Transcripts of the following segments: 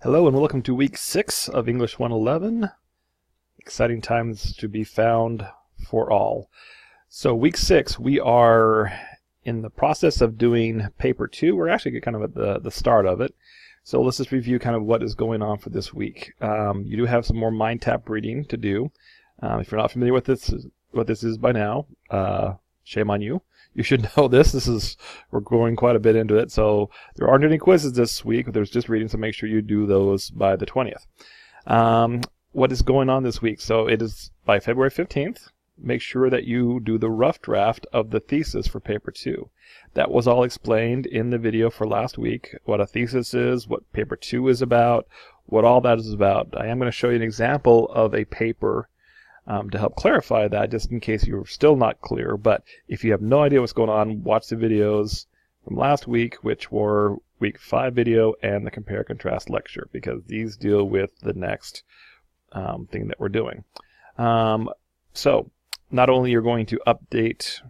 Hello and welcome to week 6 of English 111. Exciting times to be found for all. So week 6, we are in the process of doing paper 2. We're actually kind of at the start of it. So let's just review kind of what is going on for this week. You do have some more mind tap reading to do. If you're not familiar with what this is by now, shame on you. You should know this. We're going quite a bit into it. So there aren't any quizzes this week. There's just reading, so make sure you do those by the 20th. What is going on this week? So it is by February 15th. Make sure that you do the rough draft of the thesis for paper 2. That was all explained in the video for last week. What a thesis is, what paper 2 is about, what all that is about. I am going to show you an example of a paper to help clarify that, just in case you're still not clear. But if you have no idea what's going on, watch the videos from last week, which were week 5 video and the compare contrast lecture, because these deal with the next thing that we're doing. So not only you're going to update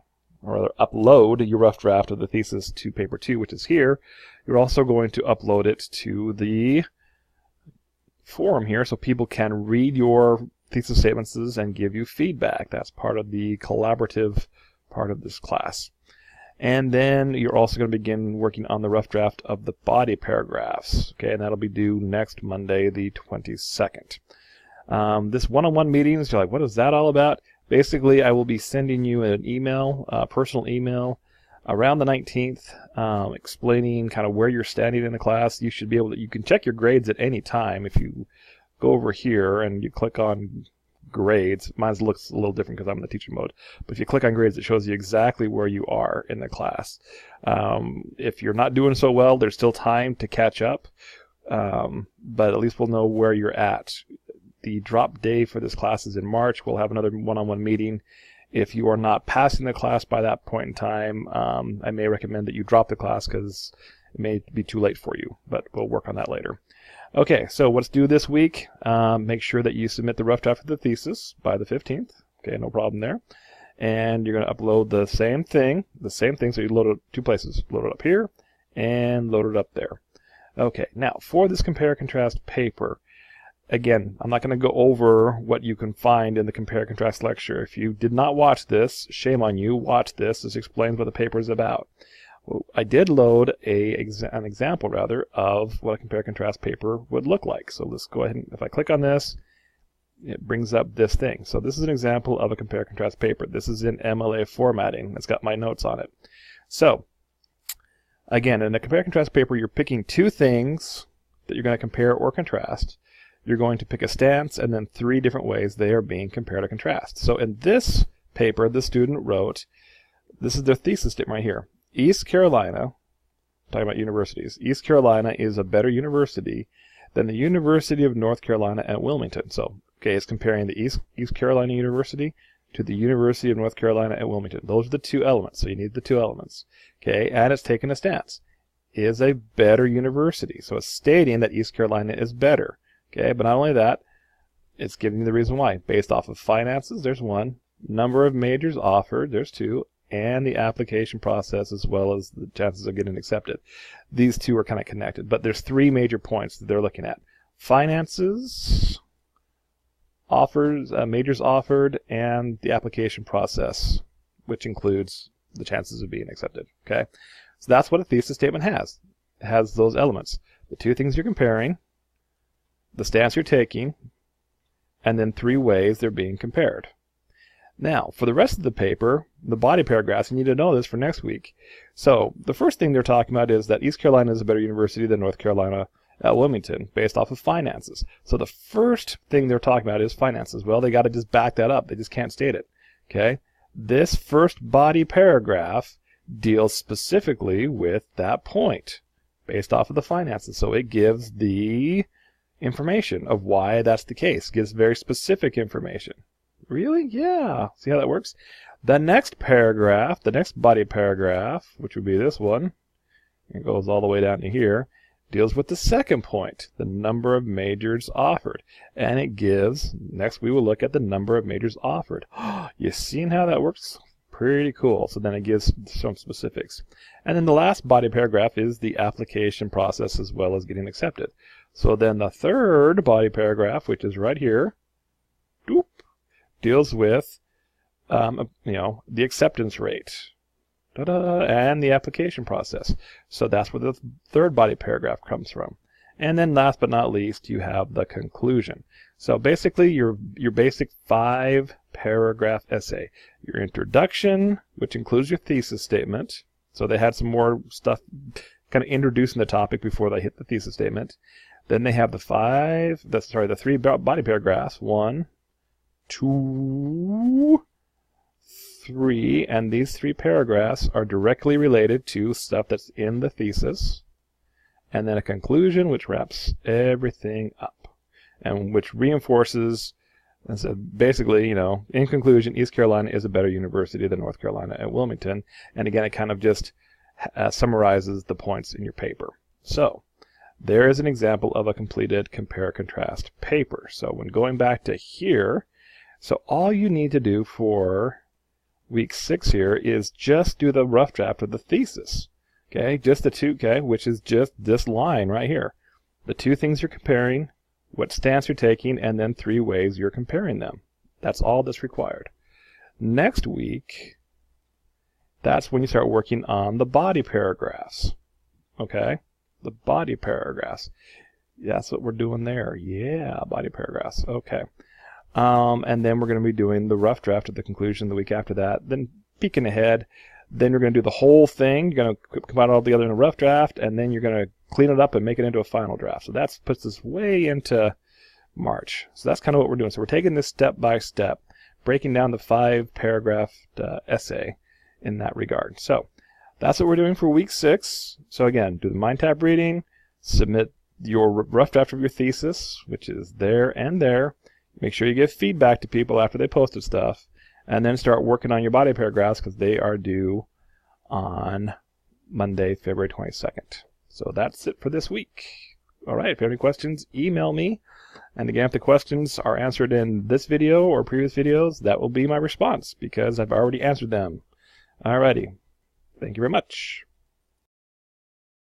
or upload your rough draft of the thesis to paper 2, which is here, you're also going to upload it to the forum here so people can read your thesis statements and give you feedback. That's part of the collaborative part of this class. And then you're also going to begin working on the rough draft of the body paragraphs. Okay, and that'll be due next Monday, the 22nd. This one-on-one meetings, you're like, what is that all about? Basically, I will be sending you an email, a personal email, around the 19th, explaining kind of where you're standing in the class. You should be able to, you can check your grades at any time if you go over here and you click on grades. Mine looks a little different because I'm in the teacher mode. But if you click on grades, it shows you exactly where you are in the class. If you're not doing so well, there's still time to catch up. But at least we'll know where you're at. The drop day for this class is in March. We'll have another one-on-one meeting. If you are not passing the class by that point in time, I may recommend that you drop the class because it may be too late for you. But we'll work on that later. Okay, so what's due this week? Make sure that you submit the rough draft of the thesis by the 15th. Okay, no problem there. And you're going to upload the same thing. So you load it 2 places. Load it up here and load it up there. Okay, now for this compare contrast paper, again, I'm not going to go over what you can find in the compare contrast lecture. If you did not watch this, shame on you. Watch this. This explains what the paper is about. I did load an example of what a compare contrast paper would look like. So let's go ahead and if I click on this, it brings up this thing. So this is an example of a compare contrast paper. This is in MLA formatting. It's got my notes on it. So again, in a compare contrast paper, you're picking 2 things that you're going to compare or contrast. You're going to pick a stance and then 3 different ways they are being compared or contrast. So in this paper, the student wrote, this is their thesis statement right here. East Carolina, talking about universities, East Carolina is a better university than the University of North Carolina at Wilmington. So, okay, it's comparing the East Carolina University to the University of North Carolina at Wilmington. Those are the 2 elements, so you need the 2 elements. Okay, and it's taking a stance. Is a better university. So it's stating that East Carolina is better. Okay, but not only that, it's giving you the reason why. Based off of finances, there's 1. Number of majors offered, there's 2. And the application process as well as the chances of getting accepted. These 2 are kind of connected, but there's 3 major points that they're looking at. Finances, majors offered, and the application process, which includes the chances of being accepted. Okay, so that's what a thesis statement has. It has those elements. The 2 things you're comparing, the stance you're taking, and then 3 ways they're being compared. Now, for the rest of the paper, the body paragraphs, you need to know this for next week. So, the first thing they're talking about is that East Carolina is a better university than North Carolina at Wilmington, based off of finances. So the first thing they're talking about is finances. Well, they got to just back that up. They just can't state it. Okay? This first body paragraph deals specifically with that point, based off of the finances. So it gives the information of why that's the case. It gives very specific information. Really? Yeah. See how that works? The next paragraph, the next body paragraph, which would be this one, it goes all the way down to here, deals with the second point, the number of majors offered. And it gives, next we will look at the number of majors offered. You seen how that works? Pretty cool. So then it gives some specifics. And then the last body paragraph is the application process as well as getting accepted. So then the third body paragraph, which is right here, doop, deals with the acceptance rate, and the application process. So that's where the third body paragraph comes from. And then last but not least, you have the conclusion. So basically your basic 5-paragraph essay. Your introduction, which includes your thesis statement. So they had some more stuff kind of introducing the topic before they hit the thesis statement. Then they have the 3 body paragraphs. 1, 2, 3, and these 3 paragraphs are directly related to stuff that's in the thesis. And then a conclusion which wraps everything up and which reinforces, and so basically, in conclusion, East Carolina is a better university than North Carolina at Wilmington. And again, it kind of just summarizes the points in your paper. So there is an example of a completed compare-contrast paper. So when going back to here, so all you need to do for week 6 here is just do the rough draft of the thesis. Okay, just the 2, which is just this line right here. The 2 things you're comparing, what stance you're taking, and then 3 ways you're comparing them. That's all that's required. Next week, that's when you start working on the body paragraphs. Okay, the body paragraphs. Yeah, that's what we're doing there. Yeah, body paragraphs. Okay. And then we're going to be doing the rough draft of the conclusion the week after that. Then peeking ahead, then you're going to do the whole thing. You're going to combine it all together in a rough draft, and then you're going to clean it up and make it into a final draft. So that puts us way into March. So that's kind of what we're doing. So we're taking this step by step, breaking down the 5-paragraph essay in that regard. So that's what we're doing for week 6. So again, do the mind tap reading, submit your rough draft of your thesis, which is there and there. Make sure you give feedback to people after they posted stuff, and then start working on your body paragraphs because they are due on Monday, February 22nd. So that's it for this week. All right, if you have any questions, email me. And again, if the questions are answered in this video or previous videos, that will be my response because I've already answered them. All righty. Thank you very much.